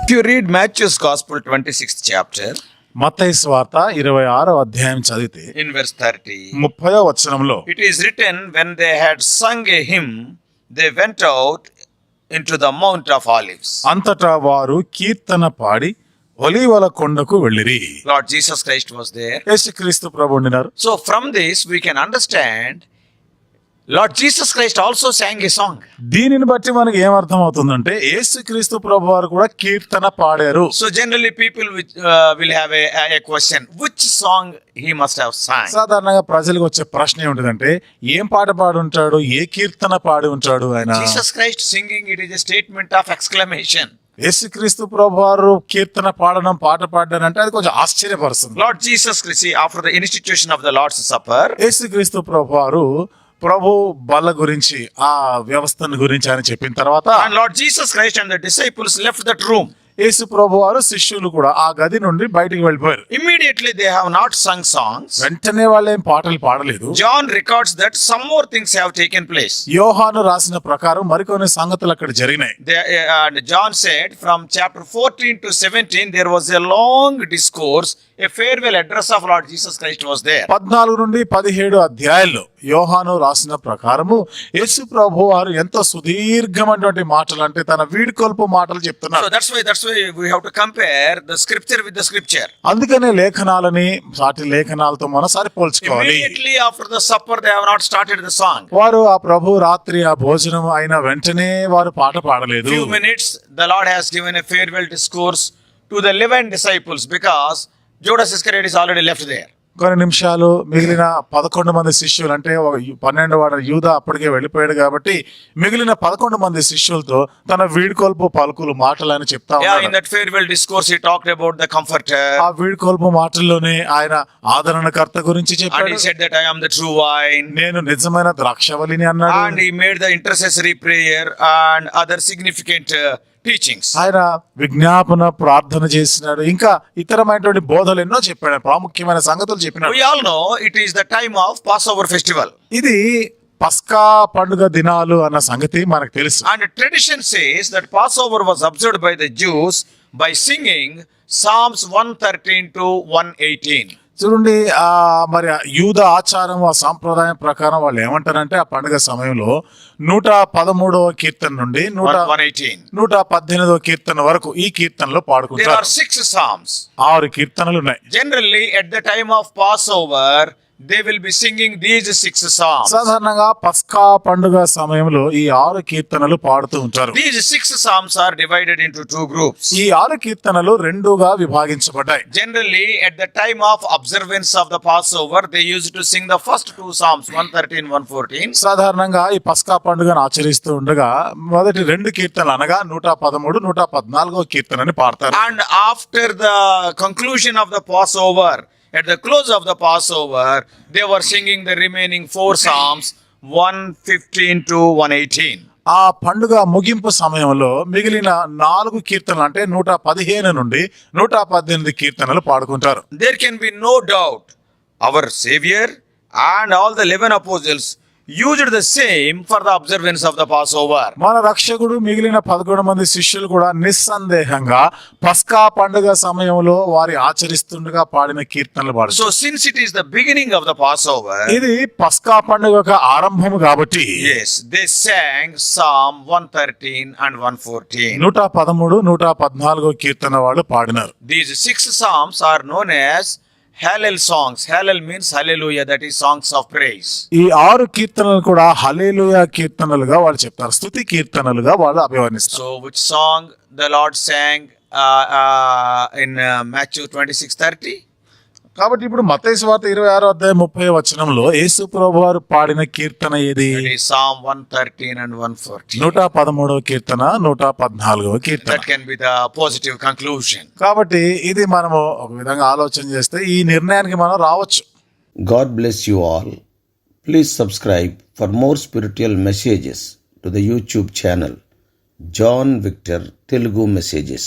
If you read Matthew's Gospel 26th chapter, మత్తయి సువార్త 26వ అధ్యాయం చదివితే in verse 30, 30వ వచనంలో it is written, when they had sung a hymn, they went out into the Mount of Olives. అంతటా వారు కీర్తన పాడి ఒలీవల కొండకు వెళ్ళిరి. Lord Jesus Christ was there. యేసుక్రీస్తు ప్రభు ఉండినారు. So from this we can understand Lord Jesus Christ also sang a song. దీనిని బట్టి మనకి ఏమర్థం అవుతుందంటే యేసుక్రీస్తు ప్రభు వారు కూడా కీర్తన పాడారు. So generally people will have a question, which song he must have sung. సాధారణంగా ప్రజలకు వచ్చే ప్రశ్న ఏమిటంటే ఏం పాట పాడి ఉంటాడు, ఏ కీర్తన పాడి ఉంటాడు ఆయన? Jesus Christ singing, it is a statement of exclamation. యేసుక్రీస్తు ప్రభు వారు కీర్తన పాడడం, పాట పాడడం అంటే అది కొంచెం ఆశ్చర్యపరుస్తుంది. Lord Jesus Christ, after the institution of the Lord's Supper, యేసుక్రీస్తు ప్రభు వారు ప్రభు బల్ల గురించి, ఆ వ్యవస్థను గురించి ఆయన చెప్పిన తర్వాత, and Lord Jesus Christ and the disciples left that room. యేసు ప్రభు వారు శిష్యులు కూడా ఆ గది నుండి బయటికి వెళ్ళిపోయారు. Immediately they have not sung songs. వెంటనే వాళ్ళు ఏం పాటలు పాడలేదు. John records that some more things have taken place. యోహాను రాసిన ప్రకారం మరికొన్ని సంగతులు అక్కడ జరిగినాయి. And John said from chapter 14 to 17 there was a long discourse, a farewell address of Lord Jesus Christ was there. 14 నుండి 17 అధ్యాయాల్లో యోహాను రాసిన ప్రకారము యేసు ప్రభు వారు ఎంతో సుదీర్ఘమైనటువంటి మాటలు, అంటే తన వీడ్కొల్పు మాటలు చెప్తున్నారు. So that's why we have to compare the scripture with the scripture. అందుకనే లేఖనాలని సాటి లేఖనాలతో మనం సరిపోల్చుకోవాలి. Immediately after the supper they have not started the song. వారు ఆ ప్రభు రాత్రి ఆ భోజనం అయిన వెంటనే వారు పాట పాడలేదు. Few minutes the Lord has given a farewell discourse to the 11 disciples because Judas Iscariot is already left there. కొన్ని నిమిషాలు మిగిలిన 11 మంది శిష్యులు, అంటే 12వ యూదా అప్పటికే వెళ్ళిపోయాడు కాబట్టి మిగిలిన 11 మంది శిష్యులతో తన వీడ్కొల్పు పలుకులు మాటలు ఆయన చెప్తా ఉన్నాడు. In that farewell discourse he talked about the comforter. ఆ వీడ్కొల్పు మాటల్లోనే ఆయన ఆదరణకర్త గురించి చెప్పాడు. And he said that I am the true wine. నేను నిజమైన ద్రాక్షవల్లిని అన్నాడు. And he made the intercessory prayer and other significant teachings. ఆయన విజ్ఞాపన ప్రార్థన చేసినాడు. ఇంకా ఇతరమైనటువంటి బోధలు ఎన్నో చెప్పాడు, ప్రాముఖ్యమైన సంగతులు చెప్పినాడు. We all know it is the time of Passover festival. ఇది పస్కా పండుగ దినాలు అన్న సంగతి మనకు తెలుసు. And tradition says that Passover was observed by the Jews by singing Psalms 113 to 118. చూడండి, మరి యూద ఆచారం, ఆ సాంప్రదాయం ప్రకారం వాళ్ళు ఏమంటారంటే ఆ పండుగ సమయంలో 113వ కీర్తన నుండి 118వ కీర్తన వరకు ఈ కీర్తనలో పాడుకుంటారు. There are 6 psalms. 6 కీర్తనలు ఉన్నాయి. Generally at the time of Passover they will be singing these 6 psalms. సాధారణంగా పస్కా పండుగ సమయంలో ఈ 6 కీర్తనలు పాడుతూ ఉంటారు. These 6 psalms are divided into 2 groups. ఈ 6 కీర్తనలు రెండుగా విభాగించబడ్డాయి. Generally at the time of observance of the Passover they used to sing the first 2 psalms, 113, 114. సాధారణంగా ఈ పస్కా పండుగను ఆచరిస్తూ ఉండగా మొదటి 2 కీర్తనలు అనగా 113, 114వ కీర్తనని పాడతారు. And after the conclusion of the Passover, at the close of the Passover, they were singing the remaining 4 psalms, 115 to 118. ఆ పండుగ ముగింపు సమయంలో మిగిలిన 4 కీర్తనలు, అంటే 115 నుండి 118 కీర్తనలు పాడుకుంటారు. There can be no doubt our Savior and all the 11 apostles used the same for the observance of the Passover. మన రక్షకుడు మిగిలిన 11 మంది శిష్యులు కూడా నిస్సందేహంగా పస్కా పండుగ సమయంలో వారి ఆచరిస్తుండగా పాడిన కీర్తనలు పాడారు. So since it is the beginning of the Passover, ఇది పస్కా పండుగ ఆరంభము కాబట్టి yes, they sang Psalm 113 and 114. 113, 114 కీర్తన వాళ్ళు పాడినారు. These 6 psalms are known as Hallel songs. Hallel means hallelujah, that is songs of praise. ఈ 6 కీర్తనలు కూడా హల్లెలూయా కీర్తనలుగా వాళ్ళు చెప్తారు, స్తుతి కీర్తనలుగా వాళ్ళు అభివర్ణిస్తారు. So which song the Lord sang in Matthew 26:30? కాబట్టి ఇప్పుడు మత్తయి సువార్త 26వ అధ్యాయం 30వ వచనంలో యేసు ప్రభువు వారు పాడిన కీర్తన ఏది? Psalm 113 and 114. 113వ Keerthana, 114వ Keerthana. That can be the positive conclusion. కాబట్టి ఇది మనము ఒక విధంగా ఆలోచన చేస్తే ఈ నిర్ణయానికి మనం రావచ్చు. God bless you all. Please subscribe for more spiritual messages to the YouTube channel John Victor Telugu Messages.